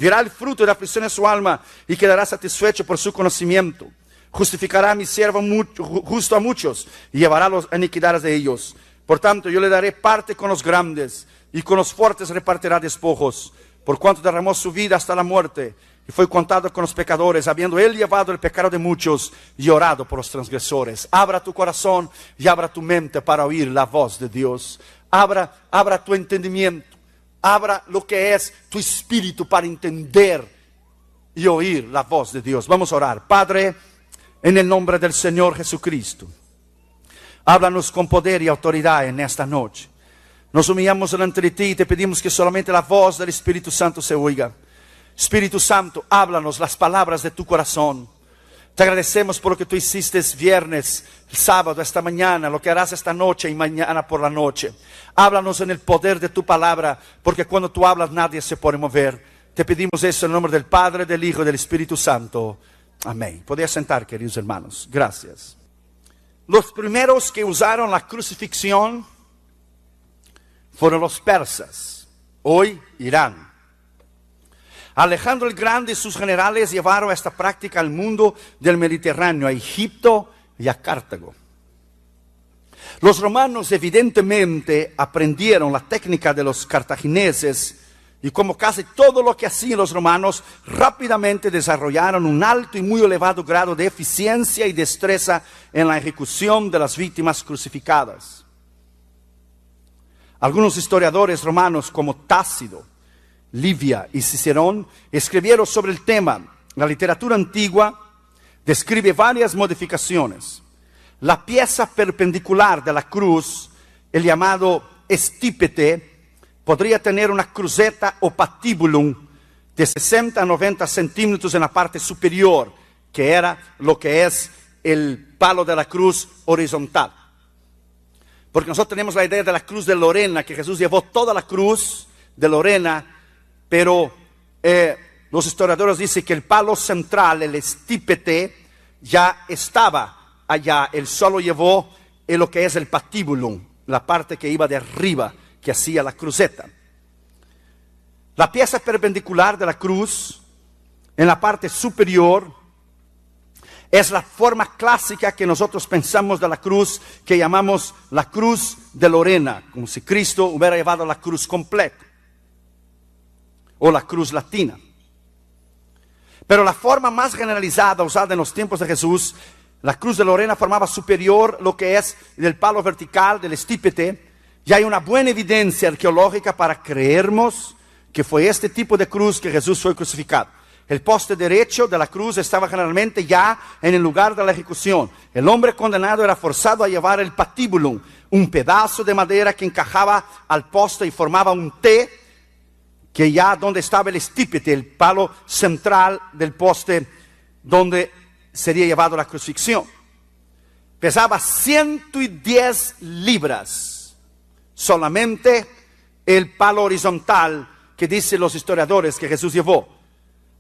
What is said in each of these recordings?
Verá el fruto de la aflicción de su alma y quedará satisfecho por su conocimiento. Justificará a mi siervo justo a muchos y llevará las iniquidades de ellos. Por tanto, yo le daré parte con los grandes y con los fuertes repartirá despojos. Por cuanto derramó su vida hasta la muerte y fue contado con los pecadores, habiendo él llevado el pecado de muchos y orado por los transgresores. Abra tu corazón y abra tu mente para oír la voz de Dios. Abra tu entendimiento. Abra lo que es tu espíritu para entender y oír la voz de Dios. Vamos a orar. Padre, en el nombre del Señor Jesucristo, háblanos con poder y autoridad en esta noche. Nos humillamos delante de ti y te pedimos que solamente la voz del Espíritu Santo se oiga. Espíritu Santo, háblanos las palabras de tu corazón. Te agradecemos por lo que tú hiciste viernes, sábado, esta mañana, lo que harás esta noche y mañana por la noche. Háblanos en el poder de tu palabra, porque cuando tú hablas nadie se puede mover. Te pedimos eso en el nombre del Padre, del Hijo y del Espíritu Santo. Amén. Podéis sentar, queridos hermanos. Gracias. Los primeros que usaron la crucifixión fueron los persas, hoy Irán. Alejandro el Grande y sus generales llevaron esta práctica al mundo del Mediterráneo, a Egipto y a Cartago. Los romanos evidentemente aprendieron la técnica de los cartagineses y como casi todo lo que hacían los romanos, rápidamente desarrollaron un alto y muy elevado grado de eficiencia y destreza en la ejecución de las víctimas crucificadas. Algunos historiadores romanos como Tácito, Livia y Cicerón escribieron sobre el tema. La literatura antigua describe varias modificaciones. La pieza perpendicular de la cruz, el llamado estípete, podría tener una cruceta o patibulum de 60 a 90 centímetros en la parte superior, que era lo que es el palo de la cruz horizontal. Porque nosotros tenemos la idea de la cruz de Lorena, que Jesús llevó toda la cruz de Lorena, pero los historiadores dicen que el palo central, el estípete, ya estaba allá. Él solo llevó lo que es el patibulum, la parte que iba de arriba, que hacía la cruceta. La pieza perpendicular de la cruz, en la parte superior, es la forma clásica que nosotros pensamos de la cruz, que llamamos la cruz de Lorena, como si Cristo hubiera llevado la cruz completa, o la cruz latina. Pero la forma más generalizada usada en los tiempos de Jesús, la cruz de Lorena formaba superior lo que es del palo vertical, del estípete, y hay una buena evidencia arqueológica para creernos que fue este tipo de cruz que Jesús fue crucificado. El poste derecho de la cruz estaba generalmente ya en el lugar de la ejecución. El hombre condenado era forzado a llevar el patibulum, un pedazo de madera que encajaba al poste y formaba un T, que ya donde estaba el estípete, el palo central del poste donde sería llevado la crucifixión. Pesaba 110 libras, solamente el palo horizontal que dicen los historiadores que Jesús llevó.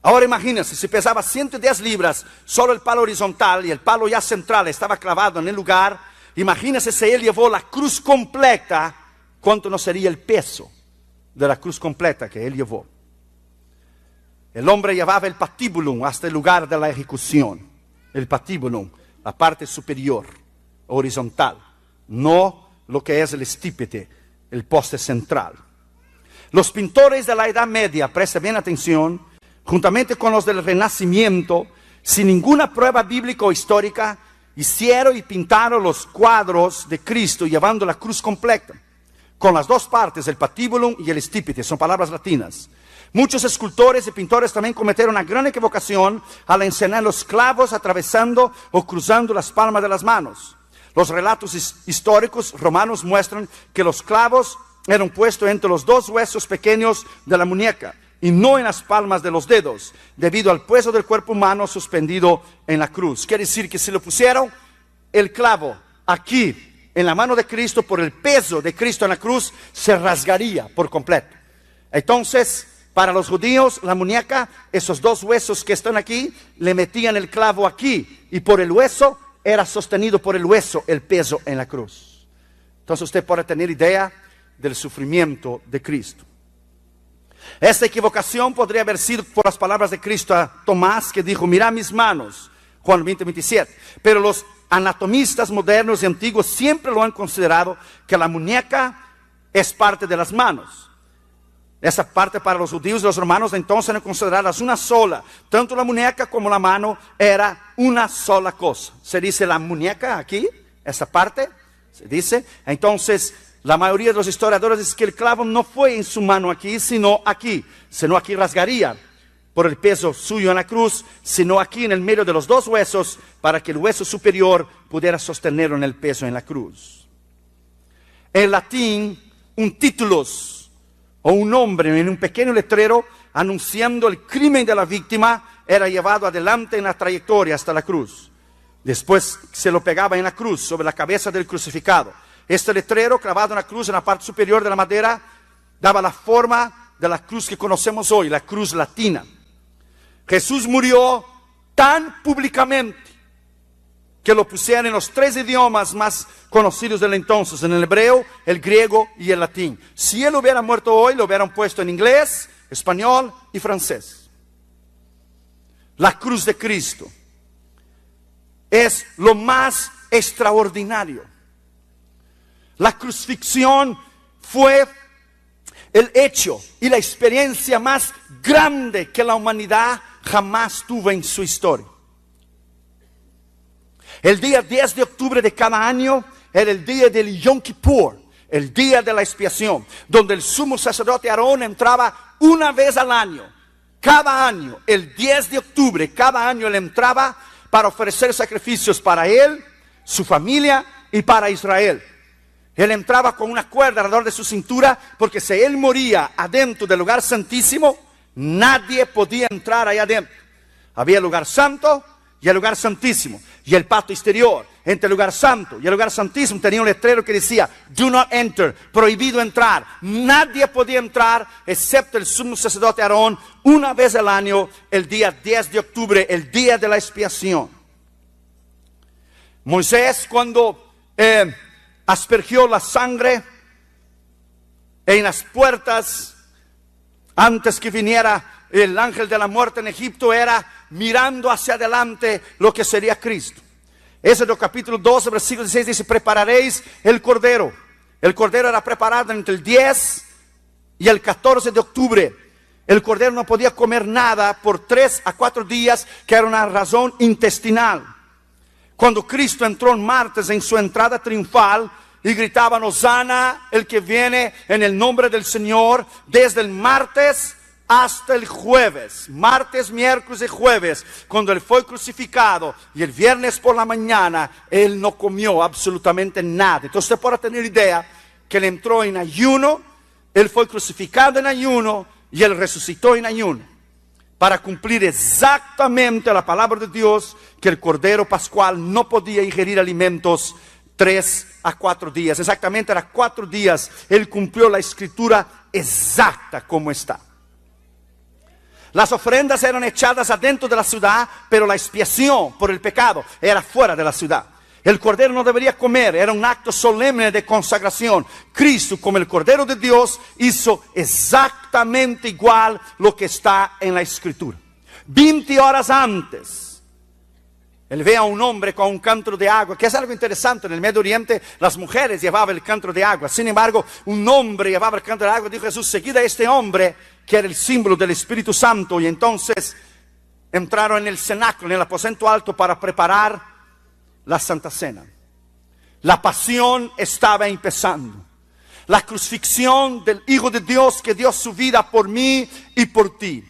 Ahora imagínense, si pesaba 110 libras, solo el palo horizontal y el palo ya central estaba clavado en el lugar, imagínense si él llevó la cruz completa, ¿cuánto no sería el peso de la cruz completa que él llevó? El hombre llevaba el patibulum hasta el lugar de la ejecución. El patibulum, la parte superior, horizontal, no lo que es el estípete, el poste central. Los pintores de la Edad Media, presten bien atención, juntamente con los del Renacimiento, sin ninguna prueba bíblica o histórica, hicieron y pintaron los cuadros de Cristo llevando la cruz completa, con las dos partes, el patibulum y el estípete, son palabras latinas. Muchos escultores y pintores también cometieron una gran equivocación al enseñar los clavos atravesando o cruzando las palmas de las manos. Los relatos históricos romanos muestran que los clavos eran puestos entre los dos huesos pequeños de la muñeca y no en las palmas de los dedos, debido al peso del cuerpo humano suspendido en la cruz. Quiere decir que si lo pusieron el clavo aquí en la mano de Cristo, por el peso de Cristo en la cruz, se rasgaría por completo. Entonces, para los judíos, la muñeca, esos dos huesos que están aquí, le metían el clavo aquí, y por el hueso, era sostenido por el hueso el peso en la cruz. Entonces usted puede tener idea del sufrimiento de Cristo. Esta equivocación podría haber sido por las palabras de Cristo a Tomás, que dijo: mira mis manos, Juan 20:27. Pero los anatomistas modernos y antiguos siempre lo han considerado que la muñeca es parte de las manos. Esa parte para los judíos y los romanos entonces eran consideradas una sola. Tanto la muñeca como la mano era una sola cosa. Se dice la muñeca aquí, esa parte, se dice. Entonces la mayoría de los historiadores dicen que el clavo no fue en su mano aquí, sino aquí. Sino aquí rasgaría por el peso suyo en la cruz, sino aquí en el medio de los dos huesos, para que el hueso superior pudiera sostenerlo en el peso en la cruz. En latín, un titulos o un nombre en un pequeño letrero anunciando el crimen de la víctima era llevado adelante en la trayectoria hasta la cruz. Después se lo pegaba en la cruz, sobre la cabeza del crucificado. Este letrero clavado en la cruz, en la parte superior de la madera, daba la forma de la cruz que conocemos hoy, la cruz latina. Jesús murió tan públicamente que lo pusieron en los 3 idiomas más conocidos del entonces, en el hebreo, el griego y el latín. Si él hubiera muerto hoy, lo hubieran puesto en inglés, español y francés. La cruz de Cristo es lo más extraordinario. La crucifixión fue el hecho y la experiencia más grande que la humanidad jamás tuvo en su historia. El día 10 de octubre de cada año era el día del Yom Kippur, el día de la expiación, donde el sumo sacerdote Aarón entraba una vez al año. Cada año, el 10 de octubre, cada año él entraba para ofrecer sacrificios para él, su familia y para Israel. Él entraba con una cuerda alrededor de su cintura, porque si él moría adentro del lugar santísimo, nadie podía entrar allá adentro. Había el lugar santo y el lugar santísimo, y el patio exterior. Entre el lugar santo y el lugar santísimo tenía un letrero que decía: do not enter, prohibido entrar. Nadie podía entrar excepto el sumo sacerdote Aarón, una vez al año, el día 10 de octubre, el día de la expiación. Moisés, cuando aspergió la sangre en las puertas antes que viniera el ángel de la muerte en Egipto, era mirando hacia adelante lo que sería Cristo. Éxodo capítulo 12, versículo 16 dice: prepararéis el cordero. El cordero era preparado entre el 10 y el 14 de octubre. El cordero no podía comer nada por 3 a 4 días, que era una razón intestinal. Cuando Cristo entró en martes en su entrada triunfal y gritaban: Hosana, el que viene en el nombre del Señor, desde el martes hasta el jueves, martes, miércoles y jueves, cuando él fue crucificado, y el viernes por la mañana, él no comió absolutamente nada. Entonces usted puede tener idea que él entró en ayuno, él fue crucificado en ayuno, y él resucitó en ayuno, para cumplir exactamente la palabra de Dios, que el Cordero Pascual no podía ingerir alimentos 3 a 4 días. Exactamente era 4 días, él cumplió la escritura exacta como está. Las ofrendas eran echadas adentro de la ciudad, pero la expiación por el pecado era fuera de la ciudad. El cordero no debería comer, era un acto solemne de consagración. Cristo, como el Cordero de Dios, hizo exactamente igual lo que está en la Escritura. 20 horas antes, él ve a un hombre con un cántaro de agua, que es algo interesante. En el Medio Oriente las mujeres llevaban el cántaro de agua. Sin embargo, un hombre llevaba el cántaro de agua. Dijo Jesús: seguid a este hombre, que era el símbolo del Espíritu Santo. Y entonces entraron en el cenáculo, en el aposento alto, para preparar la Santa Cena. La pasión estaba empezando. La crucifixión del Hijo de Dios, que dio su vida por mí y por ti.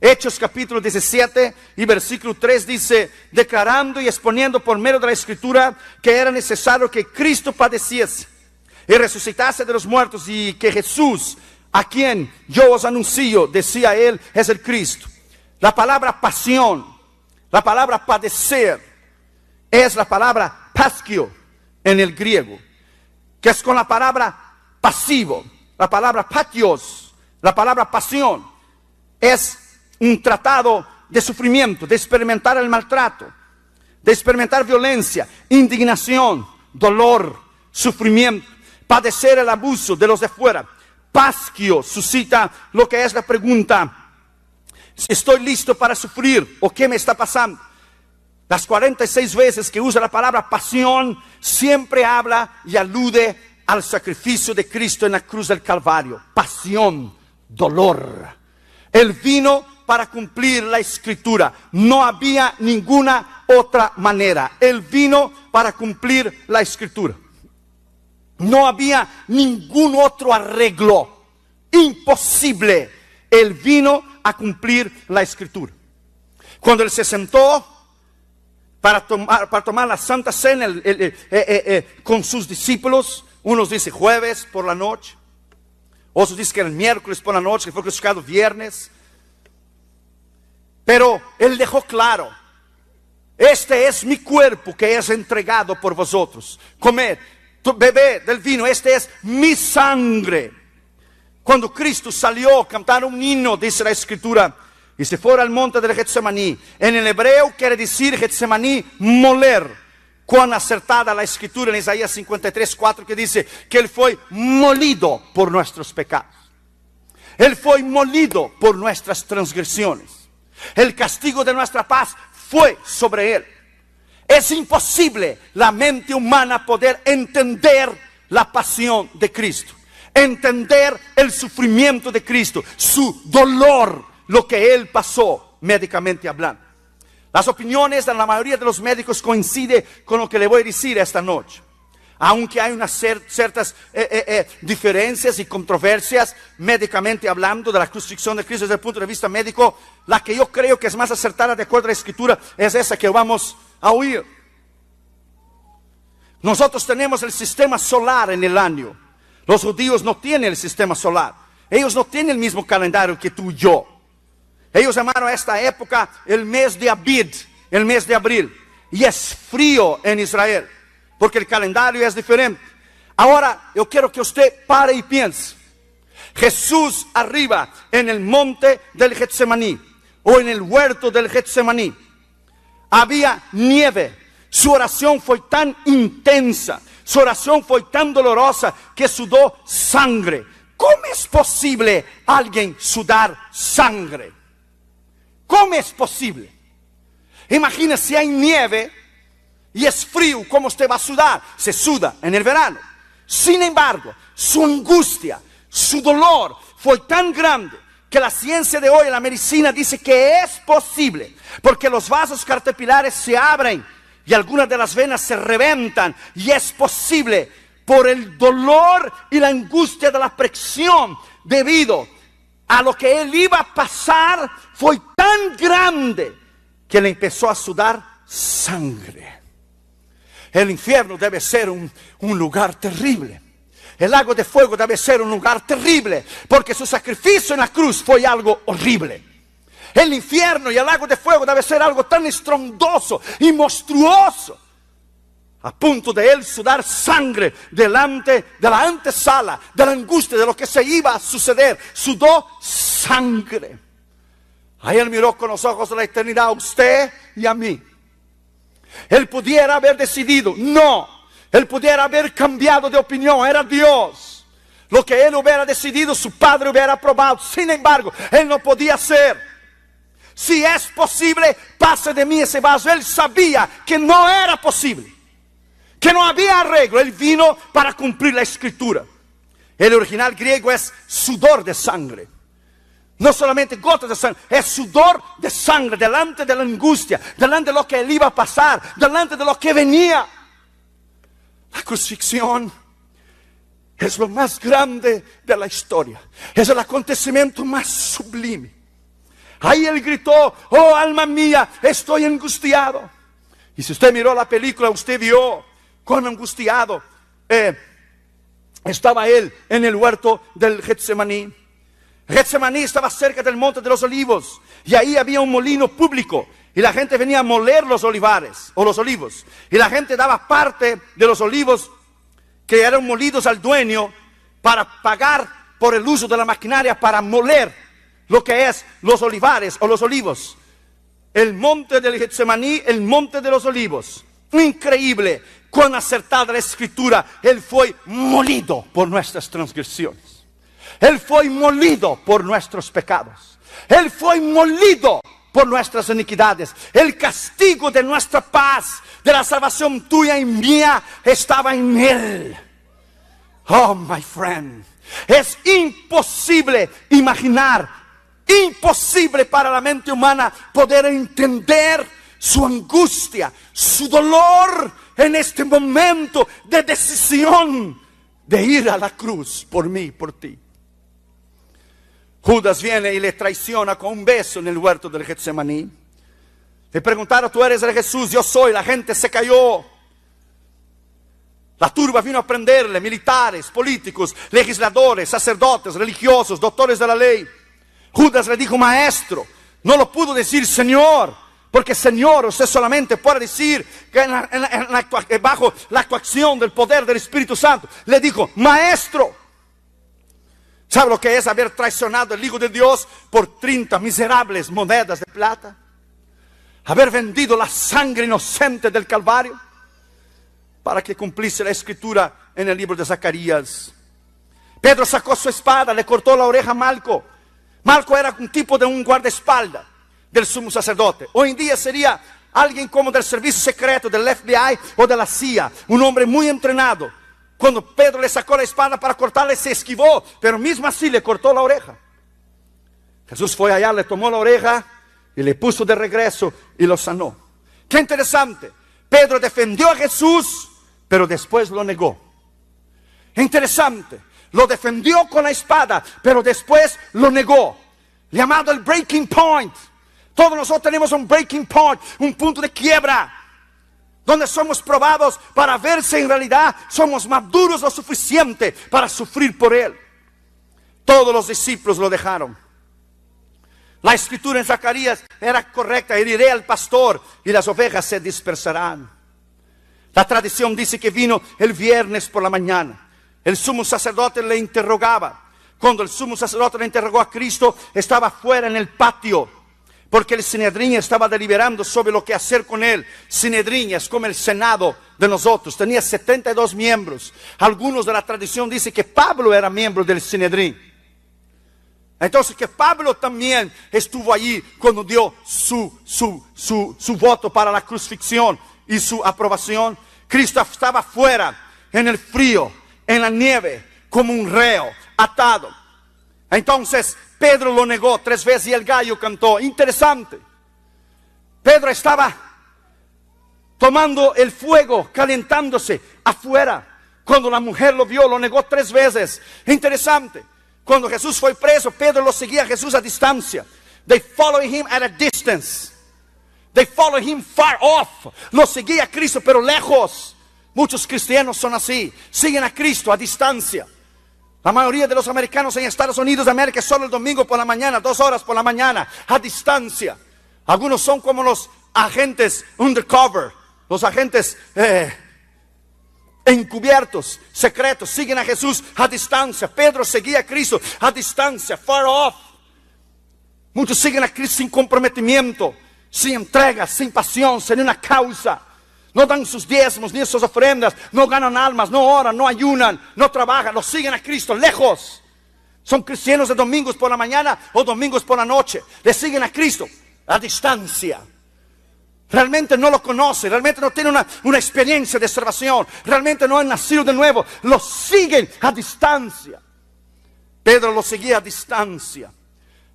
Hechos capítulo 17 y versículo 3 dice: declarando y exponiendo por medio de la Escritura que era necesario que Cristo padeciese y resucitase de los muertos, y que Jesús, a quien yo os anuncio, decía él, es el Cristo. La palabra pasión, la palabra padecer, es la palabra paschio en el griego, que es con la palabra pasivo. La palabra patios, la palabra pasión, es un tratado de sufrimiento, de experimentar el maltrato, de experimentar violencia, indignación, dolor, sufrimiento, padecer el abuso de los de fuera. Pasquio suscita lo que es la pregunta: ¿estoy listo para sufrir o qué me está pasando? Las 46 veces que usa la palabra pasión, siempre habla y alude al sacrificio de Cristo en la cruz del Calvario. Pasión, dolor. Él vino para cumplir la Escritura. No había ninguna otra manera. Él vino para cumplir la Escritura. No había ningún otro arreglo. Imposible. Él vino a cumplir la Escritura. Cuando Él se sentó para tomar la Santa Cena con sus discípulos, unos dicen jueves por la noche, otros dicen que era el miércoles por la noche, que fue crucificado viernes. Pero Él dejó claro: este es mi cuerpo que es entregado por vosotros. Comed, bebed del vino, este es mi sangre. Cuando Cristo salió, cantaron un himno, dice la Escritura, y se fue al monte del Getsemaní. En el hebreo quiere decir Getsemaní, moler. Cuán acertada la Escritura en Isaías 53:4, que dice que Él fue molido por nuestros pecados. Él fue molido por nuestras transgresiones. El castigo de nuestra paz fue sobre Él. Es imposible la mente humana poder entender la pasión de Cristo, entender el sufrimiento de Cristo, su dolor, lo que Él pasó médicamente hablando. Las opiniones de la mayoría de los médicos coinciden con lo que le voy a decir esta noche. Aunque hay unas ciertas diferencias y controversias médicamente hablando de la crucifixión de Cristo desde el punto de vista médico, la que yo creo que es más acertada de acuerdo a la Escritura es esa que vamos a oír. Nosotros tenemos el sistema solar en el año. Los judíos no tienen el sistema solar. Ellos no tienen el mismo calendario que tú y yo. Ellos llamaron a esta época el mes de Abid, el mes de abril. Y es frío en Israel, porque el calendario es diferente. Ahora, yo quiero que usted pare y piense. Jesús arriba en el monte del Getsemaní, o en el huerto del Getsemaní, había nieve. Su oración fue tan intensa, su oración fue tan dolorosa, que sudó sangre. ¿Cómo es posible alguien sudar sangre? ¿Cómo es posible? Imagina si hay nieve y es frío, ¿cómo usted va a sudar? Se suda en el verano. Sin embargo, su angustia, su dolor fue tan grande que la ciencia de hoy, la medicina, dice que es posible, porque los vasos capilares se abren y algunas de las venas se reventan, y es posible por el dolor y la angustia de la presión debido a lo que él iba a pasar. Fue tan grande que le empezó a sudar sangre. El infierno debe ser un lugar terrible. El lago de fuego debe ser un lugar terrible, porque su sacrificio en la cruz fue algo horrible. El infierno y el lago de fuego debe ser algo tan estrondoso y monstruoso, a punto de él sudar sangre delante de la antesala de la angustia de lo que se iba a suceder. Sudó sangre. Ahí él miró con los ojos de la eternidad a usted y a mí. Él pudiera haber decidido, no. Él pudiera haber cambiado de opinión, era Dios. Lo que él hubiera decidido, su Padre hubiera aprobado. Sin embargo, él no podía hacer. Si es posible, pase de mí ese vaso. Él sabía que no era posible, que no había arreglo. Él vino para cumplir la Escritura. El original griego es sudor de sangre. No solamente gotas de sangre, es sudor de sangre delante de la angustia, delante de lo que él iba a pasar, delante de lo que venía. La crucifixión es lo más grande de la historia. Es el acontecimiento más sublime. Ahí él gritó: oh alma mía, estoy angustiado. Y si usted miró la película, usted vio cuán angustiado estaba él en el huerto del Getsemaní. Getsemaní estaba cerca del monte de los olivos, y ahí había un molino público, y la gente venía a moler los olivares o los olivos, y la gente daba parte de los olivos que eran molidos al dueño para pagar por el uso de la maquinaria para moler lo que es los olivares o los olivos. El monte del Getsemaní, el monte de los olivos. Increíble cuán acertada la Escritura. Él fue molido por nuestras transgresiones. Él fue molido por nuestros pecados. Él fue molido por nuestras iniquidades. El castigo de nuestra paz, de la salvación tuya y mía, estaba en Él. Oh, my friend. Es imposible imaginar, imposible para la mente humana poder entender su angustia, su dolor en este momento de decisión de ir a la cruz por mí, por ti. Judas viene y le traiciona con un beso en el huerto del Getsemaní. Le preguntaron: tú eres el Jesús. Yo soy. La gente se cayó. La turba vino a prenderle, militares, políticos, legisladores, sacerdotes, religiosos, doctores de la ley. Judas le dijo: maestro. No lo pudo decir Señor, porque Señor usted solamente puede decir que bajo la actuación del poder del Espíritu Santo. Le dijo: maestro. ¿Sabe lo que es haber traicionado al Hijo de Dios por 30 miserables monedas de plata? Haber vendido la sangre inocente del Calvario para que cumpliese la escritura en el libro de Zacarías. Pedro sacó su espada, le cortó la oreja a Malco. Malco era un tipo de un guardaespaldas del sumo sacerdote. Hoy en día sería alguien como del servicio secreto, del FBI o de la CIA, un hombre muy entrenado. Cuando Pedro le sacó la espada para cortarle, se esquivó, pero mismo así le cortó la oreja. Jesús fue allá, le tomó la oreja y le puso de regreso y lo sanó. Qué interesante. Pedro defendió a Jesús, pero después lo negó. Interesante. Lo defendió con la espada, pero después lo negó. Llamado el breaking point. Todos nosotros tenemos un breaking point, un punto de quiebra, donde somos probados para ver si en realidad somos maduros lo suficiente para sufrir por Él. Todos los discípulos lo dejaron. La escritura en Zacarías era correcta: heriré al pastor y las ovejas se dispersarán. La tradición dice que vino el viernes por la mañana. El sumo sacerdote le interrogaba. Cuando el sumo sacerdote le interrogó a Cristo, estaba fuera en el patio, porque el Sinedrín estaba deliberando sobre lo que hacer con él. Sinedrín es como el Senado de nosotros. Tenía 72 miembros. Algunos de la tradición dicen que Pablo era miembro del Sinedrín. Entonces que Pablo también estuvo allí cuando dio su voto para la crucifixión y su aprobación. Cristo estaba fuera, en el frío, en la nieve, como un reo, atado. Entonces Pedro lo negó 3 veces y el gallo cantó. Interesante. Pedro estaba tomando el fuego, calentándose afuera. Cuando la mujer lo vio, lo negó 3 veces. Interesante. Cuando Jesús fue preso, Pedro lo seguía a Jesús a distancia. They followed him at a distance. They followed him far off. Lo seguía a Cristo, pero lejos. Muchos cristianos son así. Siguen a Cristo a distancia. La mayoría de los americanos en Estados Unidos de América solo el domingo por la mañana, 2 horas por la mañana, a distancia. Algunos son como los agentes undercover, los agentes encubiertos, secretos, siguen a Jesús a distancia. Pedro seguía a Cristo a distancia, far off. Muchos siguen a Cristo sin comprometimiento, sin entrega, sin pasión, sin una causa. No dan sus diezmos ni sus ofrendas, no ganan almas, no oran, no ayunan, no trabajan, los siguen a Cristo lejos. Son cristianos de domingos por la mañana o domingos por la noche. Le siguen a Cristo a distancia. Realmente no lo conocen, realmente no tienen una experiencia de salvación, realmente no han nacido de nuevo. Los siguen a distancia. Pedro lo seguía a distancia.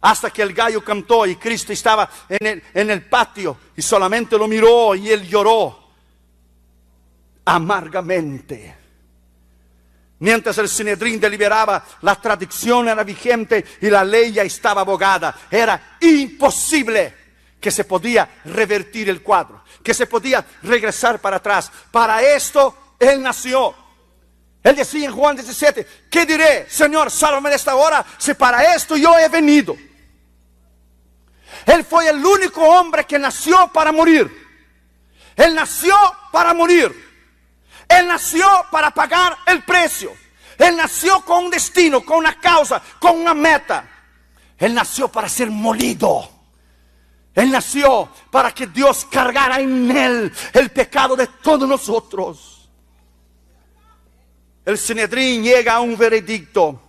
Hasta que el gallo cantó y Cristo estaba en el patio y solamente lo miró y él lloró amargamente. Mientras el Sinedrín deliberaba, la tradición era vigente y la ley ya estaba abogada. Era imposible que se podía revertir el cuadro, que se podía regresar para atrás. Para esto Él nació. Él decía en Juan 17, ¿qué diré? Señor, sálvame de esta hora, si para esto yo he venido. Él fue el único hombre que nació para morir. Él nació para morir. Él nació para pagar el precio. Él nació con un destino, con una causa, con una meta. Él nació para ser molido. Él nació para que Dios cargara en Él el pecado de todos nosotros. El Sinedrín llega a un veredicto.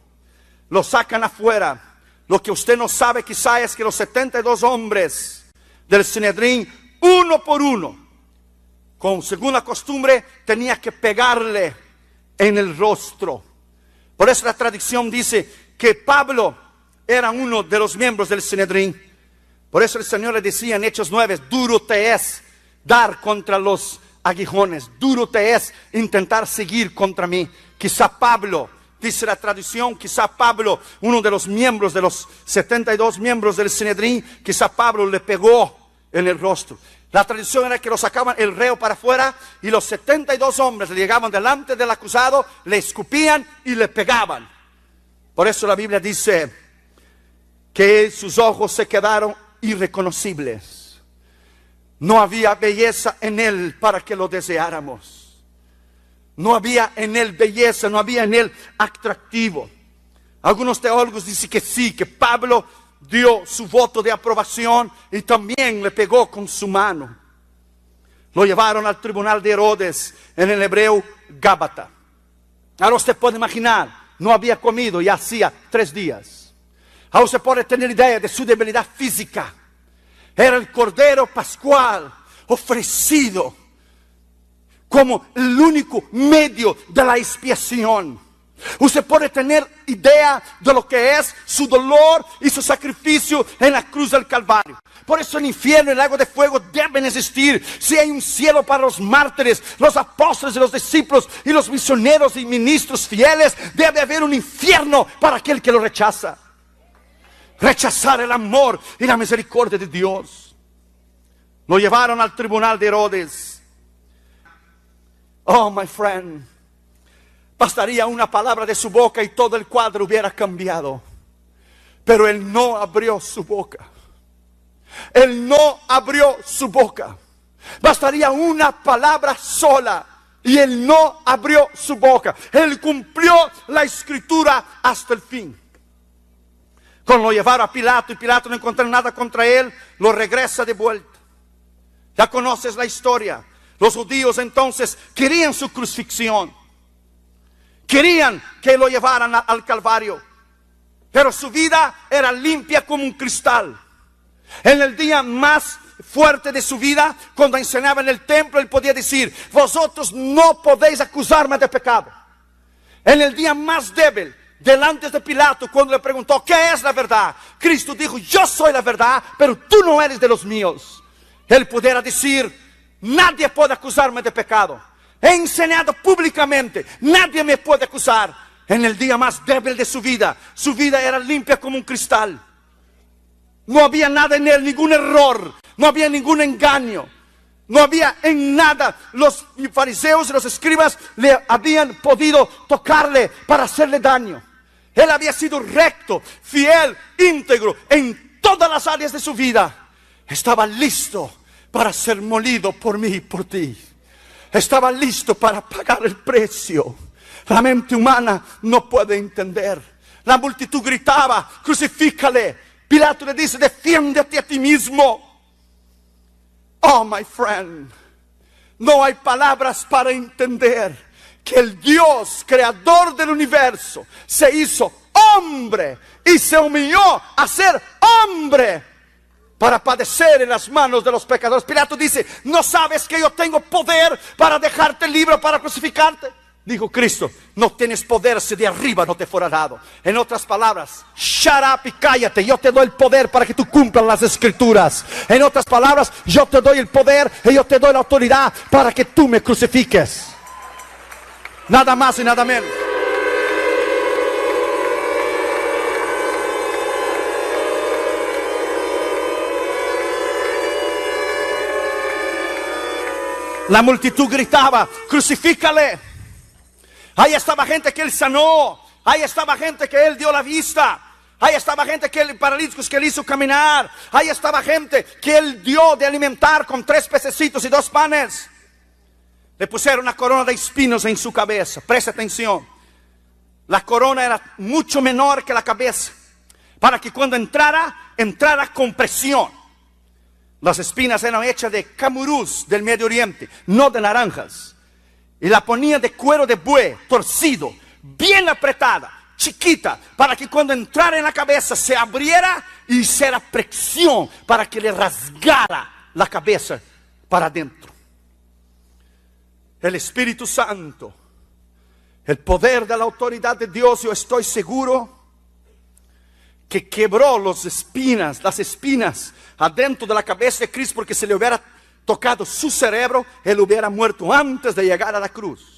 lo sacan afuera. Lo que usted no sabe quizá es que los 72 hombres del Sanedrín, uno por uno, según la costumbre, tenía que pegarle en el rostro. Por eso la tradición dice que Pablo era uno de los miembros del Sanedrín. Por eso el Señor le decía en Hechos 9, duro te es dar contra los aguijones, duro te es intentar seguir contra mí. Quizá Pablo, dice la tradición, quizá Pablo, uno de los miembros, de los 72 miembros del Sanedrín, quizá Pablo le pegó en el rostro. La tradición era que lo sacaban el reo para afuera y los 72 hombres le llegaban delante del acusado, le escupían y le pegaban. Por eso la Biblia dice que sus ojos se quedaron irreconocibles. No había belleza en él para que lo deseáramos. No había en él belleza, no había en él atractivo. Algunos teólogos dicen que sí, que Pablo dio su voto de aprobación y también le pegó con su mano. Lo llevaron al tribunal de Herodes, en el hebreo Gábata. Ahora usted puede imaginar, no había comido ya hacía 3 días. Ahora usted puede tener idea de su debilidad física. Era el Cordero Pascual ofrecido como el único medio de la expiación. Usted puede tener idea de lo que es su dolor y su sacrificio en la cruz del Calvario. Por eso el infierno y el lago de fuego deben existir. Si hay un cielo para los mártires, los apóstoles y los discípulos y los misioneros y ministros fieles, debe haber un infierno para aquel que lo rechaza. Rechazar el amor y la misericordia de Dios. Lo llevaron al tribunal de Herodes. Oh, my friend, bastaría una palabra de su boca y todo el cuadro hubiera cambiado. Pero él no abrió su boca. Él no abrió su boca. Bastaría una palabra sola y él no abrió su boca. Él cumplió la escritura hasta el fin. Cuando lo llevaron a Pilato y Pilato no encontró nada contra él, lo regresa de vuelta. Ya conoces la historia. Los judíos entonces querían su crucifixión. Querían que lo llevaran al Calvario. Pero su vida era limpia como un cristal. En el día más fuerte de su vida, cuando enseñaba en el templo, él podía decir: vosotros no podéis acusarme de pecado. En el día más débil, delante de Pilato, cuando le preguntó ¿qué es la verdad?, Cristo dijo: yo soy la verdad, pero tú no eres de los míos. Él pudiera decir: nadie puede acusarme de pecado. He enseñado públicamente, nadie me puede acusar. En el día más débil de su vida era limpia como un cristal. No había nada en él, ningún error, no había ningún engaño, no había en nada. Los fariseos y los escribas le habían podido tocarle para hacerle daño. Él había sido recto, fiel, íntegro en todas las áreas de su vida. Estaba listo para ser molido por mí y por ti. Estaba listo para pagar el precio. La mente humana no puede entender. La multitud gritaba: crucifícale. Pilato le dice: defiéndete a ti mismo. Oh, my friend, no hay palabras para entender que el Dios creador del universo se hizo hombre y se humilló a ser hombre para padecer en las manos de los pecadores. Pilato dice: ¿no sabes que yo tengo poder para dejarte libre, para crucificarte? Dijo Cristo: no tienes poder si de arriba no te fuera dado. En otras palabras, shut up y cállate. Yo te doy el poder para que tú cumplas las escrituras. En otras palabras, yo te doy el poder y yo te doy la autoridad para que tú me crucifiques. Nada más y nada menos. La multitud gritaba: crucifícale. Ahí estaba gente que él sanó. Ahí estaba gente que él dio la vista. Ahí estaba gente que él, paralíticos que él hizo caminar. Ahí estaba gente que él dio de alimentar con 3 pececitos y 2 panes. Le pusieron una corona de espinos en su cabeza. Presta atención. La corona era mucho menor que la cabeza, para que cuando entrara con presión. Las espinas eran hechas de camurús del Medio Oriente, no de naranjas. Y la ponía de cuero de buey, torcido, bien apretada, chiquita, para que cuando entrara en la cabeza se abriera y hiciera presión para que le rasgara la cabeza para adentro. El Espíritu Santo, el poder de la autoridad de Dios, yo estoy seguro que quebró las espinas adentro de la cabeza de Cristo, porque si le hubiera tocado su cerebro, él hubiera muerto antes de llegar a la cruz.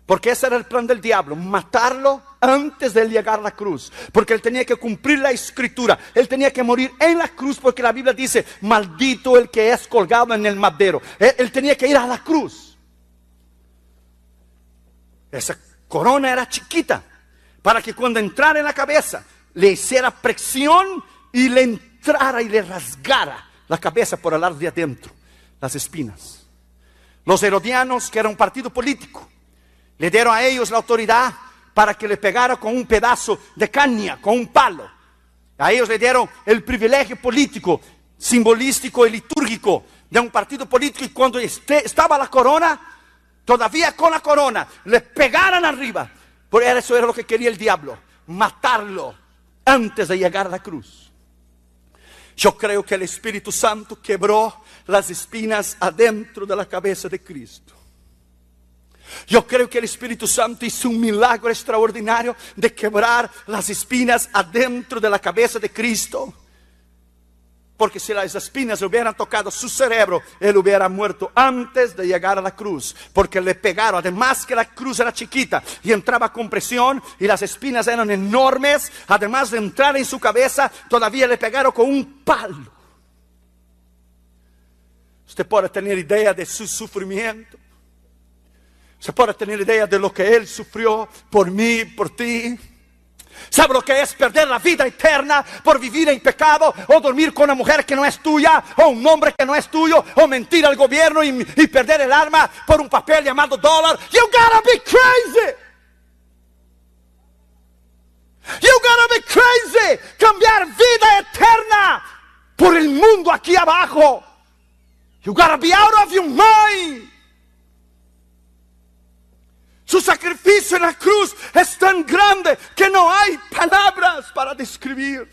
Porque ese era el plan del diablo, matarlo antes de llegar a la cruz. Porque él tenía que cumplir la escritura, él tenía que morir en la cruz, porque la Biblia dice, maldito el que es colgado en el madero. Él tenía que ir a la cruz. Esa corona era chiquita, para que cuando entrara en la cabeza, le hiciera presión y le entrara y le rasgara la cabeza por el lado de adentro, las espinas. Los herodianos, que era un partido político, le dieron a ellos la autoridad para que le pegara con un pedazo de caña, con un palo. A ellos le dieron el privilegio político, simbolístico y litúrgico de un partido político. Y cuando estaba la corona, todavía con la corona, le pegaran arriba. Por eso era lo que quería el diablo, matarlo antes de llegar a la cruz. Yo creo que el Espíritu Santo quebró las espinas adentro de la cabeza de Cristo. Yo creo que el Espíritu Santo hizo un milagro extraordinario de quebrar las espinas adentro de la cabeza de Cristo. Porque si las espinas hubieran tocado su cerebro, él hubiera muerto antes de llegar a la cruz. Porque le pegaron, además que la cruz era chiquita y entraba con presión y las espinas eran enormes. Además de entrar en su cabeza, todavía le pegaron con un palo. Usted puede tener idea de su sufrimiento. Se puede tener idea de lo que Él sufrió por mí, por ti. ¿Sabe lo que es perder la vida eterna por vivir en pecado? O dormir con una mujer que no es tuya, o un hombre que no es tuyo, o mentir al gobierno y perder el alma por un papel llamado dólar. You gotta be crazy. You gotta be crazy. Cambiar vida eterna por el mundo aquí abajo. You gotta be out of your mind. Su sacrificio en la cruz es tan grande que no hay palabras para describir.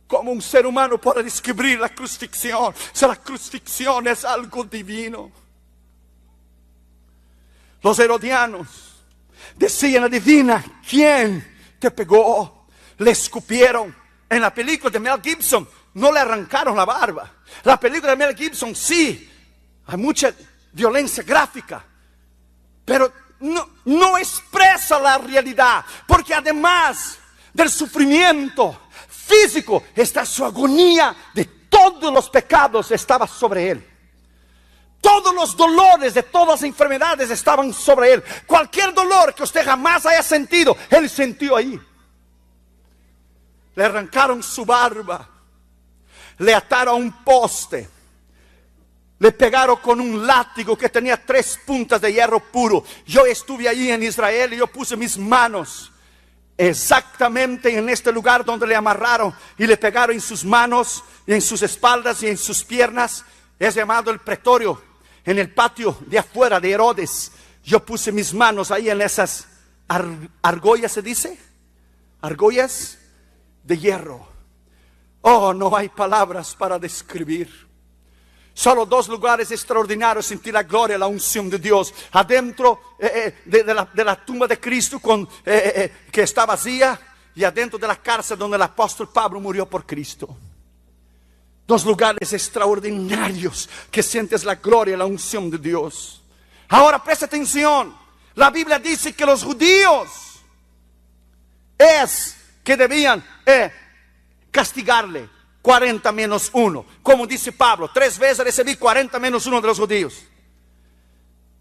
¿Cómo un ser humano puede describir la crucifixión? Si la crucifixión es algo divino. Los herodianos decían, adivina quién te pegó. Le escupieron. En la película de Mel Gibson no le arrancaron la barba. La película de Mel Gibson sí, hay mucha violencia gráfica. Pero no expresa la realidad, porque además del sufrimiento físico, está su agonía de todos los pecados estaba sobre él. Todos los dolores de todas las enfermedades estaban sobre él. Cualquier dolor que usted jamás haya sentido, él sintió ahí. Le arrancaron su barba, le ataron a un poste. Le pegaron con un látigo que tenía 3 puntas de hierro puro. Yo estuve allí en Israel y yo puse mis manos exactamente en este lugar donde le amarraron y le pegaron en sus manos y en sus espaldas y en sus piernas. Es llamado el pretorio, en el patio de afuera de Herodes. Yo puse mis manos ahí en esas argollas, ¿se dice? Argollas de hierro. Oh, no hay palabras para describir. Solo 2 lugares extraordinarios sentí la gloria, la unción de Dios. Adentro de la tumba de Cristo que está vacía, y adentro de la cárcel donde el apóstol Pablo murió por Cristo. 2 lugares extraordinarios que sientes la gloria, la unción de Dios. Ahora presta atención. La Biblia dice que los judíos es que debían castigarle. 40 menos 1, como dice Pablo, 3 veces recibí 40 menos 1 de los judíos.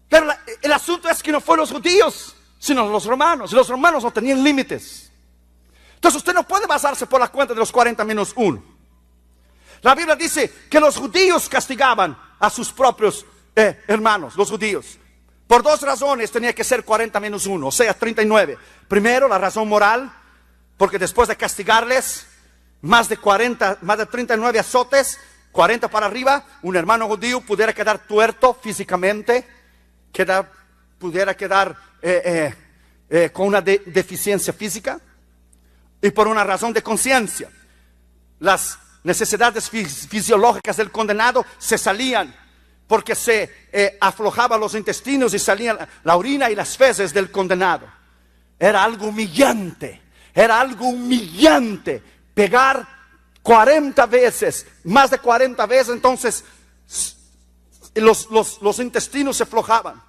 Pero el asunto es que no fueron los judíos, sino los romanos. Los romanos no tenían límites. Entonces usted no puede basarse por la cuenta de los 40 menos 1. La Biblia dice que los judíos castigaban a sus propios hermanos, los judíos. Por 2 razones tenía que ser 40 menos 1, o sea 39. Primero, la razón moral, porque después de castigarles más de 39 azotes, 40 para arriba, un hermano judío pudiera quedar tuerto físicamente, pudiera quedar con una deficiencia física y por una razón de conciencia. Las necesidades fisiológicas del condenado se salían porque se aflojaban los intestinos y salían la orina y las feces del condenado. Era algo humillante, pegar 40 veces, más de 40 veces, entonces los intestinos se aflojaban.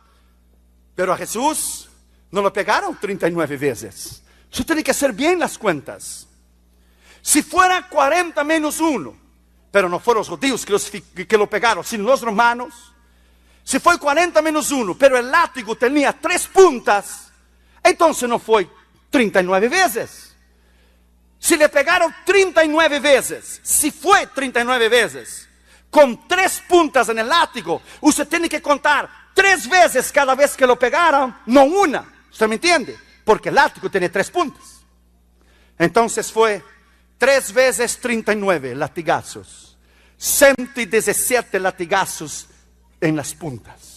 Pero a Jesús no lo pegaron 39 veces. Usted tiene que hacer bien las cuentas. Si fuera 40 menos 1, pero no fueron los judíos que lo pegaron, sino los romanos. Si fue 40 menos 1, pero el látigo tenía 3 puntas, entonces no fue 39 veces. Si le pegaron 39 veces, si fue 39 veces, con 3 puntas en el látigo, usted tiene que contar 3 veces cada vez que lo pegaron, no una. ¿Usted me entiende? Porque el látigo tiene 3 puntas. Entonces fue 3 veces 39 latigazos, 117 latigazos en las puntas.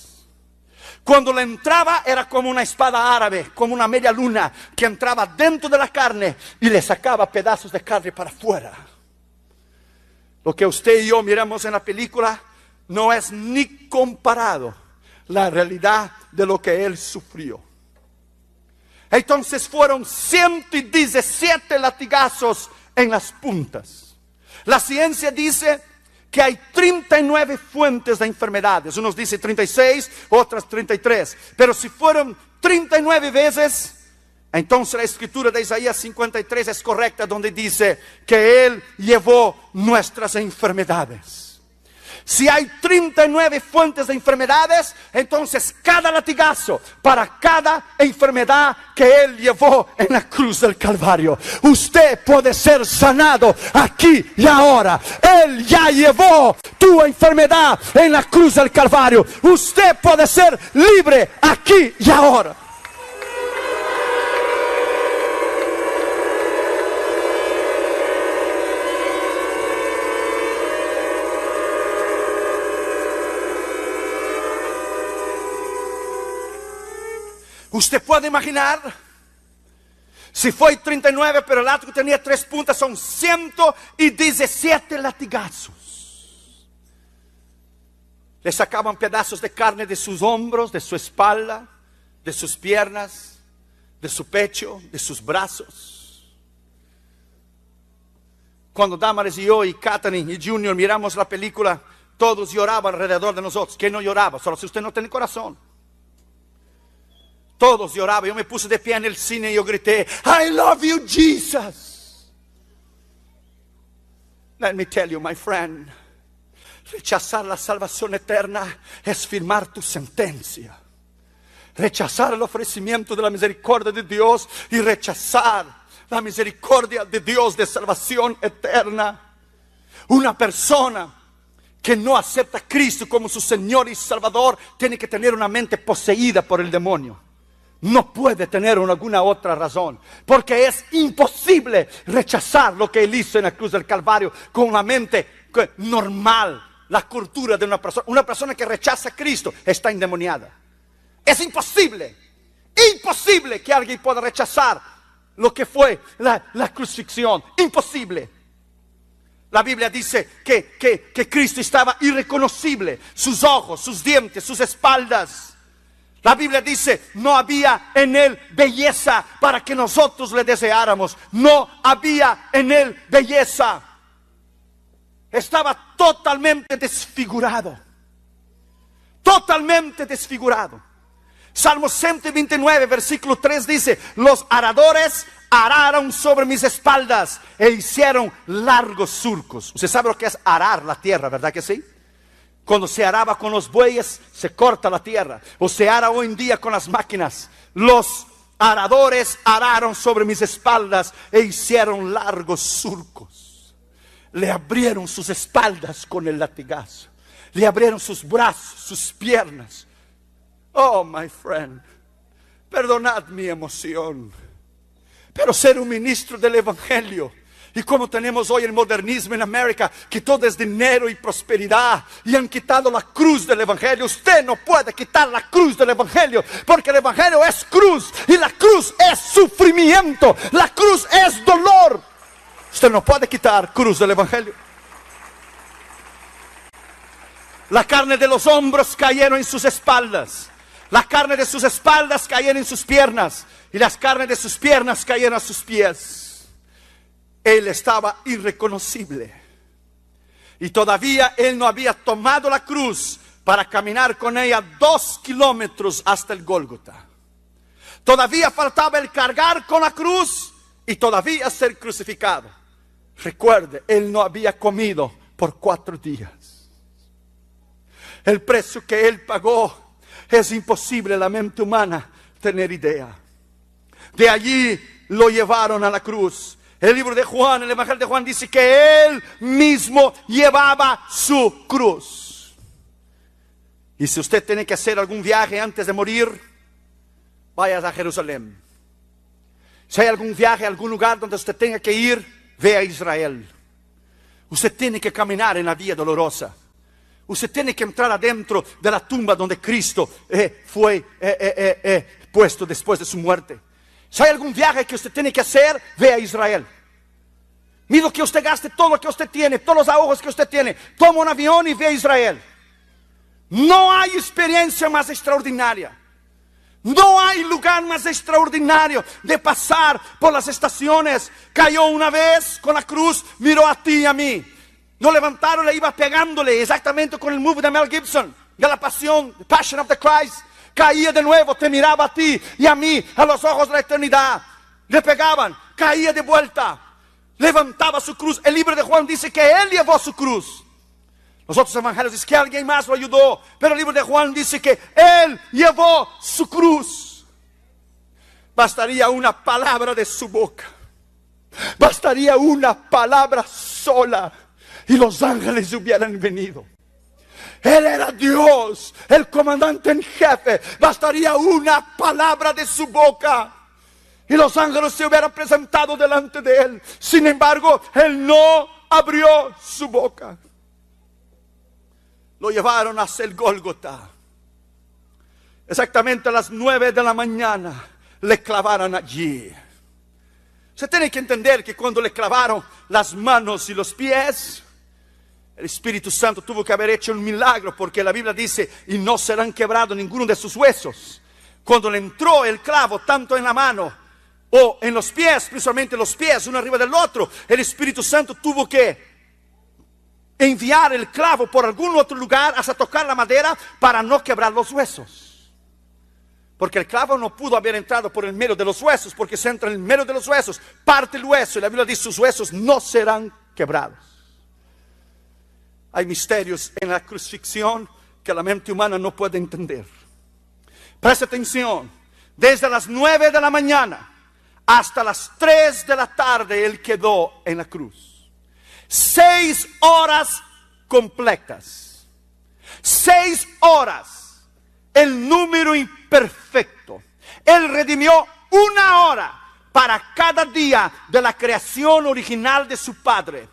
Cuando le entraba era como una espada árabe, como una media luna que entraba dentro de la carne y le sacaba pedazos de carne para afuera. Lo que usted y yo miramos en la película no es ni comparado la realidad de lo que él sufrió. Entonces fueron 117 latigazos en las puntas. La ciencia dice que hay 39 fuentes de enfermedades. Unos dicen 36, otras 33. Pero si fueron 39 veces, entonces la escritura de Isaías 53 es correcta, donde dice que Él llevó nuestras enfermedades. Si hay 39 fuentes de enfermedades, entonces cada latigazo para cada enfermedad que Él llevó en la cruz del Calvario. Usted puede ser sanado aquí y ahora. Él ya llevó tu enfermedad en la cruz del Calvario. Usted puede ser libre aquí y ahora. Usted puede imaginar, si fue 39, pero el látigo tenía 3 puntas, son 117 latigazos. Le sacaban pedazos de carne de sus hombros, de su espalda, de sus piernas, de su pecho, de sus brazos. Cuando Damaris y yo y Katherine y Junior miramos la película, todos lloraban alrededor de nosotros. ¿Quién no lloraba? Solo si usted no tiene corazón. Todos lloraban. Yo me puse de pie en el cine y yo grité, I love you, Jesus. Let me tell you, my friend, rechazar la salvación eterna es firmar tu sentencia. Rechazar el ofrecimiento de la misericordia de Dios y rechazar la misericordia de Dios de salvación eterna. Una persona que no acepta a Cristo como su Señor y Salvador tiene que tener una mente poseída por el demonio. No puede tener alguna otra razón, porque es imposible rechazar lo que Él hizo en la cruz del Calvario con una mente normal, la cultura de una persona. Una persona que rechaza a Cristo está endemoniada. Es imposible que alguien pueda rechazar lo que fue la crucifixión. Imposible. La Biblia dice que Cristo estaba irreconocible, sus ojos, sus dientes, sus espaldas. La Biblia dice, no había en Él belleza para que nosotros le deseáramos. No había en Él belleza. Estaba totalmente desfigurado. Totalmente desfigurado. Salmo 129, versículo 3 dice, los aradores araron sobre mis espaldas e hicieron largos surcos. Usted sabe lo que es arar la tierra, ¿verdad que sí? Cuando se araba con los bueyes, se corta la tierra. O se ara hoy en día con las máquinas. Los aradores araron sobre mis espaldas e hicieron largos surcos. Le abrieron sus espaldas con el latigazo. Le abrieron sus brazos, sus piernas. Oh, my friend, perdonad mi emoción. Pero ser un ministro del Evangelio Y como tenemos hoy el modernismo en América, que todo es dinero y prosperidad, y han quitado la cruz del Evangelio. Usted no puede quitar la cruz del Evangelio, porque el Evangelio es cruz, y la cruz es sufrimiento, la cruz es dolor. Usted no puede quitar cruz del Evangelio. La carne de los hombros cayeron en sus espaldas, la carne de sus espaldas cayeron en sus piernas, y las carnes de sus piernas cayeron a sus pies. Él estaba irreconocible. Y todavía él no había tomado la cruz para caminar con ella 2 kilómetros hasta el Gólgota. Todavía faltaba el cargar con la cruz y todavía ser crucificado. Recuerde, él no había comido por 4 días. El precio que él pagó es imposible la mente humana tener idea. De allí lo llevaron a la cruz. El libro de Juan, el Evangelio de Juan dice que él mismo llevaba su cruz. Y si usted tiene que hacer algún viaje antes de morir, vaya a Jerusalén. Si hay algún viaje a algún lugar donde usted tenga que ir, ve a Israel. Usted tiene que caminar en la vía dolorosa. Usted tiene que entrar adentro de la tumba donde Cristo fue puesto después de su muerte. Si hay algún viaje que usted tiene que hacer, ve a Israel. Mire que usted gaste todo lo que usted tiene, todos los ahorros que usted tiene. Toma un avión y ve a Israel. No hay experiencia más extraordinaria. No hay lugar más extraordinario de pasar por las estaciones. Cayó una vez con la cruz, miró a ti y a mí. Lo levantaron, le iba pegándole exactamente con el movie de Mel Gibson, de la pasión, The Passion of the Christ. Caía de nuevo, te miraba a ti y a mí, a los ojos de la eternidad. Le pegaban, caía de vuelta, levantaba su cruz. El libro de Juan dice que él llevó su cruz. Los otros evangelios dicen que alguien más lo ayudó, pero el libro de Juan dice que él llevó su cruz. Bastaría una palabra de su boca, bastaría una palabra sola, y los ángeles hubieran venido. Él era Dios, el comandante en jefe. Bastaría una palabra de su boca y los ángeles se hubieran presentado delante de él. Sin embargo, él no abrió su boca. Lo llevaron hacia el Gólgota. Exactamente a las 9 de la mañana le clavaron allí. Se tiene que entender que cuando le clavaron las manos y los pies, el Espíritu Santo tuvo que haber hecho un milagro, porque la Biblia dice, y no serán quebrados ninguno de sus huesos. Cuando le entró el clavo tanto en la mano o en los pies, principalmente los pies, uno arriba del otro, el Espíritu Santo tuvo que enviar el clavo por algún otro lugar hasta tocar la madera para no quebrar los huesos. Porque el clavo no pudo haber entrado por el medio de los huesos, porque se entra en el medio de los huesos, parte el hueso, y la Biblia dice, sus huesos no serán quebrados. Hay misterios en la crucifixión que la mente humana no puede entender. Presta atención. Desde las 9 de la mañana hasta las 3 de la tarde él quedó en la cruz. 6 horas completas. 6 horas. El número imperfecto. Él redimió 1 hora para cada día de la creación original de su Padre.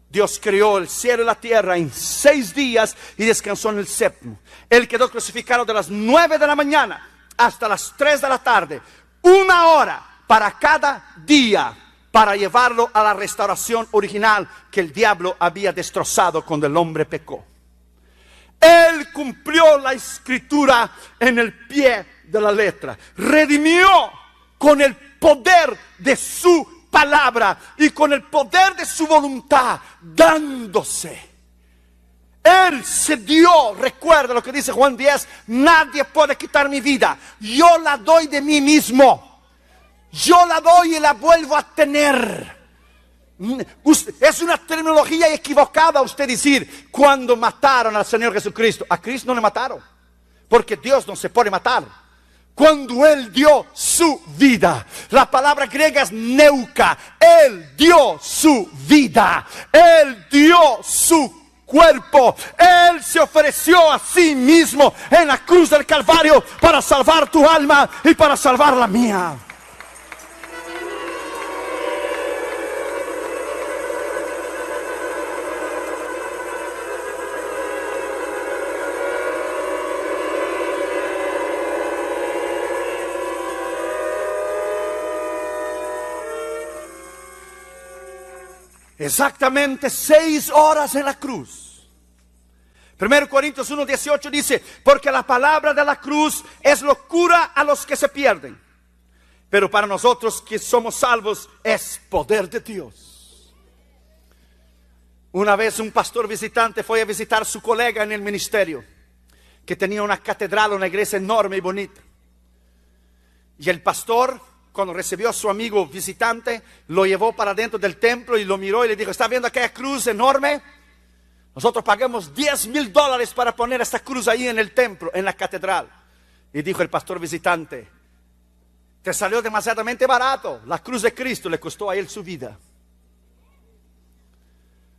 Dios creó el cielo y la tierra en 6 días y descansó en el 7º. Él quedó crucificado de las 9 de la mañana hasta las 3 de la tarde. 1 hora para cada día, para llevarlo a la restauración original que el diablo había destrozado cuando el hombre pecó. Él cumplió la escritura en el pie de la letra. Redimió con el poder de su palabra y con el poder de su voluntad, dándose. Él se dio. Recuerda lo que dice Juan 10: nadie puede quitar mi vida, yo la doy de mí mismo, yo la doy y la vuelvo a tener. Es una terminología equivocada usted decir cuando mataron al Señor Jesucristo. A Cristo no le mataron, porque Dios no se puede matar. Cuando Él dio su vida, la palabra griega es neuka. Él dio su vida, Él dio su cuerpo, Él se ofreció a sí mismo en la cruz del Calvario para salvar tu alma y para salvar la mía. Exactamente 6 horas en la cruz. 1 Corintios 1:18 dice, porque la palabra de la cruz es locura a los que se pierden, pero para nosotros que somos salvos es poder de Dios. Una vez un pastor visitante fue a visitar a su colega en el ministerio, que tenía una catedral, una iglesia enorme y bonita. Y el pastor, cuando recibió a su amigo visitante, lo llevó para dentro del templo y lo miró y le dijo, ¿está viendo aquella cruz enorme? Nosotros pagamos $10,000 para poner esta cruz ahí en el templo, en la catedral. Y dijo el pastor visitante, te salió demasiadamente barato. La cruz de Cristo le costó a él su vida.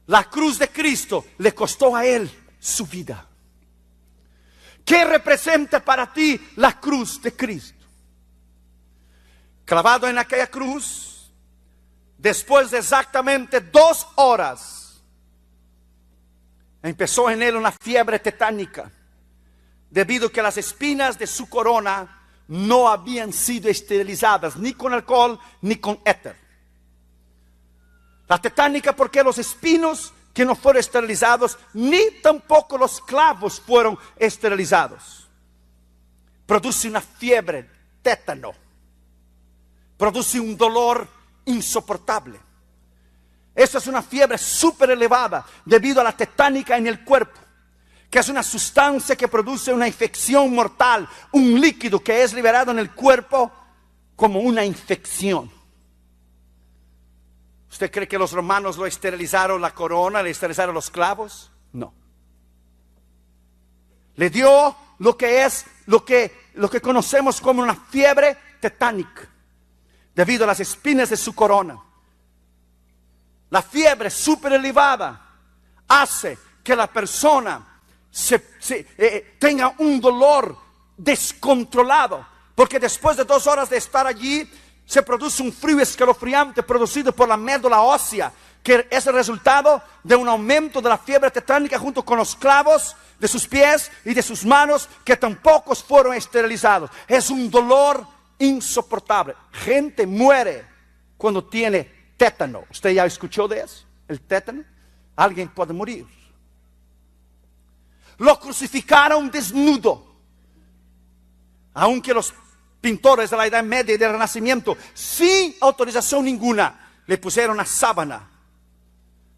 La cruz de Cristo le costó a él su vida. ¿Qué representa para ti la cruz de Cristo? Clavado en aquella cruz, después de exactamente 2 horas, empezó en él una fiebre tetánica, debido a que las espinas de su corona no habían sido esterilizadas, ni con alcohol, ni con éter. La tetánica porque los espinos que no fueron esterilizados, ni tampoco los clavos fueron esterilizados. Produce una fiebre, tétano. Produce un dolor insoportable. Esta es una fiebre súper elevada debido a la tetánica en el cuerpo, que es una sustancia que produce una infección mortal, un líquido que es liberado en el cuerpo como una infección. ¿Usted cree que los romanos lo esterilizaron la corona, le esterilizaron los clavos? No. Le dio lo que conocemos como una fiebre tetánica, debido a las espinas de su corona. La fiebre súper elevada hace que la persona tenga un dolor descontrolado, porque después de 2 horas de estar allí, se produce un frío escalofriante producido por la médula ósea, que es el resultado de un aumento de la fiebre tetánica junto con los clavos de sus pies y de sus manos, que tampoco fueron esterilizados. Es un dolor insoportable. Gente muere cuando tiene tétano. ¿Usted ya escuchó de eso? El tétano. Alguien puede morir. Lo crucificaron desnudo. Aunque los pintores de la Edad Media y del Renacimiento, sin autorización ninguna, le pusieron una sábana.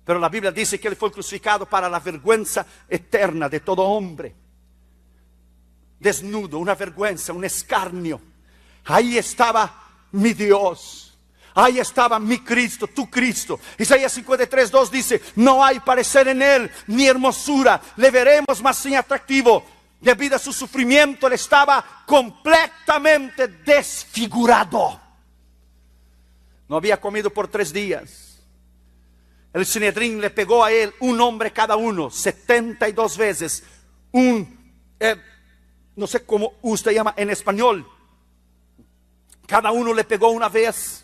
Pero la Biblia dice que él fue crucificado para la vergüenza eterna de todo hombre. Desnudo, una vergüenza, un escarnio. Ahí estaba mi Dios. Ahí estaba mi Cristo, tu Cristo. Isaías 53:2 dice, no hay parecer en él, ni hermosura. Le veremos más sin atractivo. Debido a su sufrimiento, él estaba completamente desfigurado. No había comido por 3 días. El Sanedrín le pegó a él, un hombre cada uno, 72 veces. No sé cómo usted llama en español. Cada uno le pegó una vez.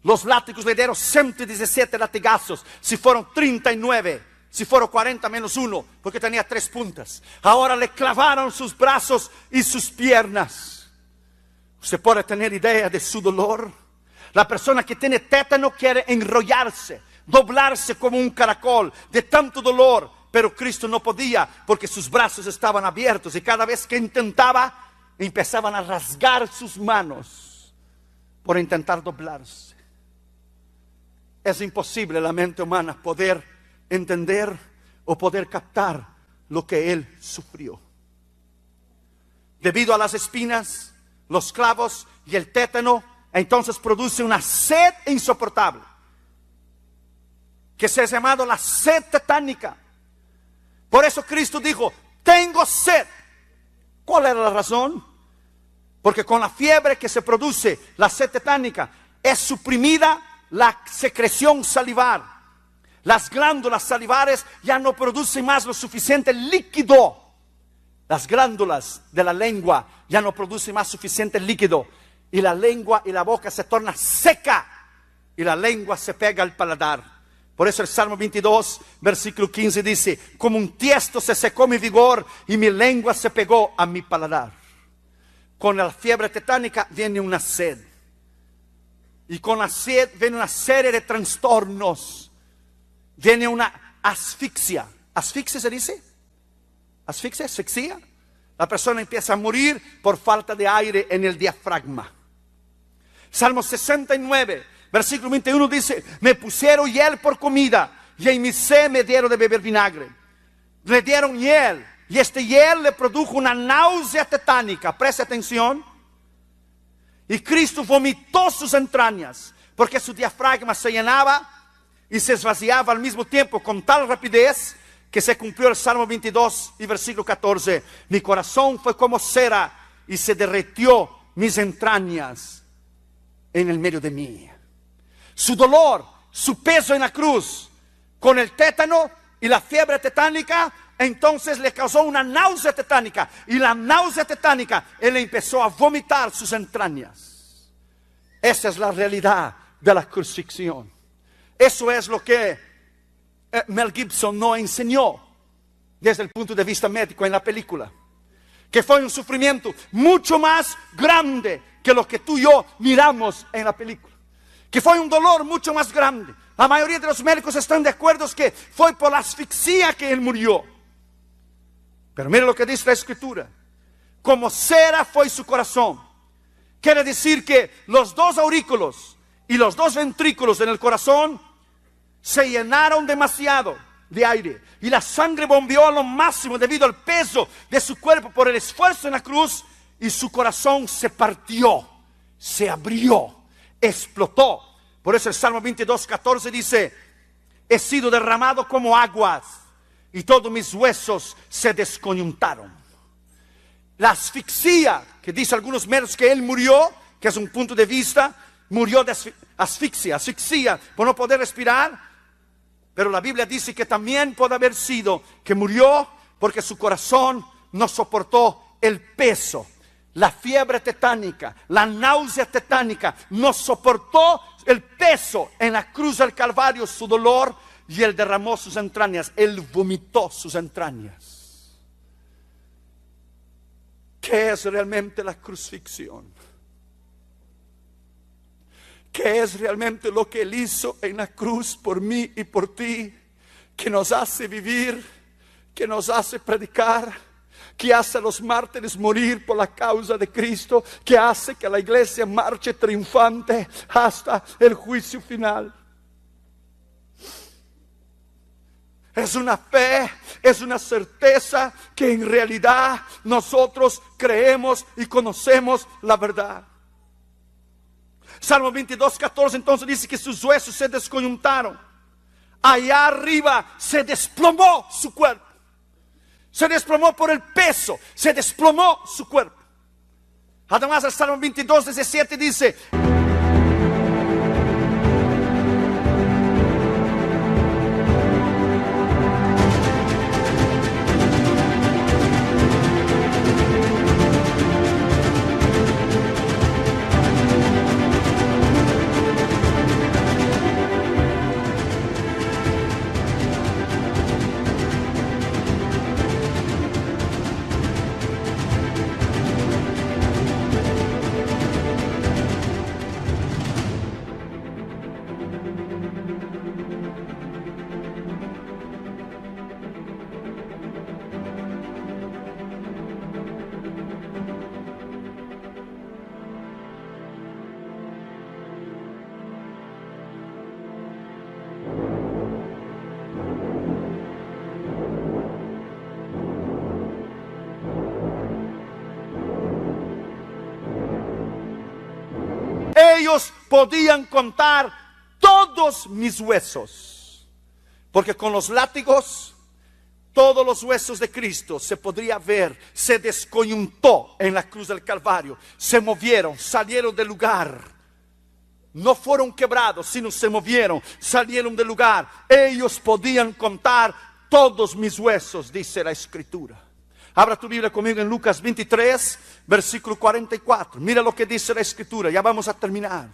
Los látigos le dieron 117 latigazos. Si fueron 39. Si fueron 40 menos 1, porque tenía 3 puntas. Ahora le clavaron sus brazos y sus piernas. ¿Usted puede tener idea de su dolor? La persona que tiene tétano quiere enrollarse, doblarse como un caracol de tanto dolor. Pero Cristo no podía porque sus brazos estaban abiertos. Y cada vez que intentaba, empezaban a rasgar sus manos por intentar doblarse. Es imposible la mente humana poder entender o poder captar lo que él sufrió. Debido a las espinas, los clavos y el tétano, entonces produce una sed insoportable, que se ha llamado la sed tetánica. Por eso Cristo dijo, tengo sed. ¿Cuál era la razón? Porque con la fiebre que se produce, la sed tetánica, es suprimida la secreción salivar. Las glándulas salivares ya no producen más lo suficiente líquido. Las glándulas de la lengua ya no producen más suficiente líquido. Y la lengua y la boca se torna seca. Y la lengua se pega al paladar. Por eso el Salmo 22, versículo 15 dice, como un tiesto se secó mi vigor y mi lengua se pegó a mi paladar. Con la fiebre tetánica viene una sed. Y con la sed viene una serie de trastornos viene una asfixia. ¿Asfixia se dice? ¿Asfixia? ¿Asfixia? La persona empieza a morir por falta de aire en el diafragma. Salmo 69, versículo 21 dice: me pusieron hiel por comida, y en mi sed me dieron de beber vinagre. Le dieron hiel, y este hiel le produjo una náusea tetánica. Preste atención. Y Cristo vomitó sus entrañas, porque su diafragma se llenaba y se esvaciaba al mismo tiempo con tal rapidez que se cumplió el Salmo 22 y versículo 14. Mi corazón fue como cera y se derritió mis entrañas en el medio de mí. Su dolor, su peso en la cruz, con el tétano y la fiebre tetánica, entonces le causó una náusea tetánica. Y la náusea tetánica, él empezó a vomitar sus entrañas. Esa es la realidad de la crucifixión. Eso es lo que Mel Gibson no enseñó desde el punto de vista médico en la película. Que fue un sufrimiento mucho más grande que lo que tú y yo miramos en la película. Que fue un dolor mucho más grande. La mayoría de los médicos están de acuerdo que fue por la asfixia que él murió. Pero mire lo que dice la Escritura. Como cera fue su corazón. Quiere decir que los dos aurículos y los dos ventrículos en el corazón se llenaron demasiado de aire. Y la sangre bombeó a lo máximo debido al peso de su cuerpo por el esfuerzo en la cruz. Y su corazón se partió, se abrió, explotó. Por eso el Salmo 22, 14 dice: he sido derramado como aguas y todos mis huesos se descoyuntaron. La asfixia, que dice algunos médicos que él murió, que es un punto de vista, murió de asfixia por no poder respirar. Pero la Biblia dice que también puede haber sido que murió porque su corazón no soportó el peso, la fiebre tetánica, la náusea tetánica, no soportó el peso en la cruz del Calvario, su dolor, y él derramó sus entrañas, él vomitó sus entrañas. ¿Qué es realmente la crucifixión? ¿Qué es realmente lo que él hizo en la cruz por mí y por ti? Que nos hace vivir, que nos hace predicar, que hace a los mártires morir por la causa de Cristo, que hace que la iglesia marche triunfante hasta el juicio final. Es una fe, es una certeza que en realidad nosotros creemos y conocemos la verdad. Salmo 22, 14 entonces dice que sus huesos se descoyuntaron. Allá arriba se desplomó su cuerpo. Se desplomó por el peso, se desplomó su cuerpo. Además el Salmo 22, 17 dice: ellos podían contar todos mis huesos, porque con los látigos todos los huesos de Cristo se podría ver, se descoyuntó en la cruz del Calvario, se movieron, salieron del lugar, no fueron quebrados, sino se movieron, salieron del lugar. Ellos podían contar todos mis huesos, dice la Escritura. Abra tu Biblia conmigo en Lucas 23, versículo 44. Mira lo que dice la Escritura, ya vamos a terminar.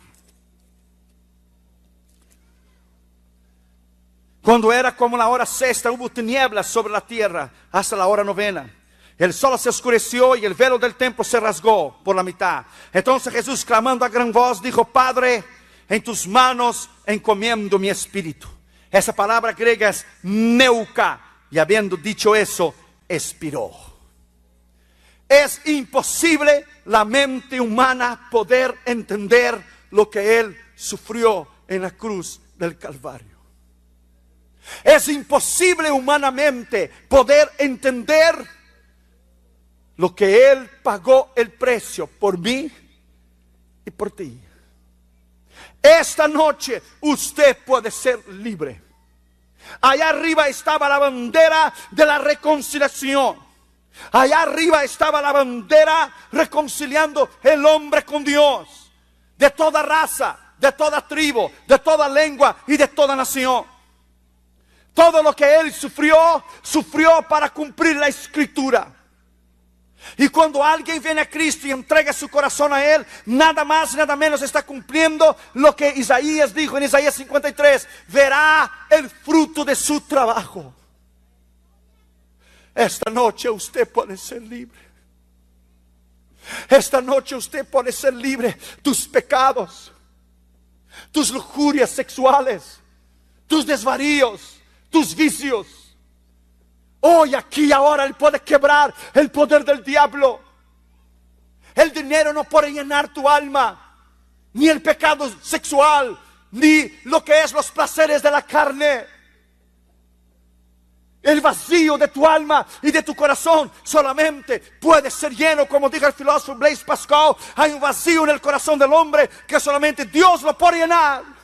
Cuando era como la hora sexta, hubo tinieblas sobre la tierra hasta la hora novena. El sol se oscureció y el velo del templo se rasgó por la mitad. Entonces Jesús, clamando a gran voz, dijo: Padre, en tus manos encomiendo mi espíritu. Esa palabra griega es neuka. Y habiendo dicho eso, expiró. Es imposible la mente humana poder entender lo que Él sufrió en la cruz del Calvario. Es imposible humanamente poder entender lo que Él pagó el precio por mí y por ti. Esta noche usted puede ser libre. Allá arriba estaba la bandera de la reconciliación. Allá arriba estaba la bandera reconciliando el hombre con Dios. De toda raza, de toda tribu, de toda lengua y de toda nación. Todo lo que Él sufrió, sufrió para cumplir la Escritura. Y cuando alguien viene a Cristo y entrega su corazón a Él, nada más, nada menos está cumpliendo lo que Isaías dijo en Isaías 53. Verá el fruto de su trabajo. Esta noche usted puede ser libre. Esta noche usted puede ser libre. Tus pecados, tus lujurias sexuales, tus desvaríos, tus vicios. Hoy, aquí y ahora Él puede quebrar el poder del diablo. El dinero no puede llenar tu alma, ni el pecado sexual, ni lo que es los placeres de la carne. El vacío de tu alma y de tu corazón solamente puede ser lleno, como dijo el filósofo Blaise Pascal. Hay un vacío en el corazón del hombre que solamente Dios lo puede llenar.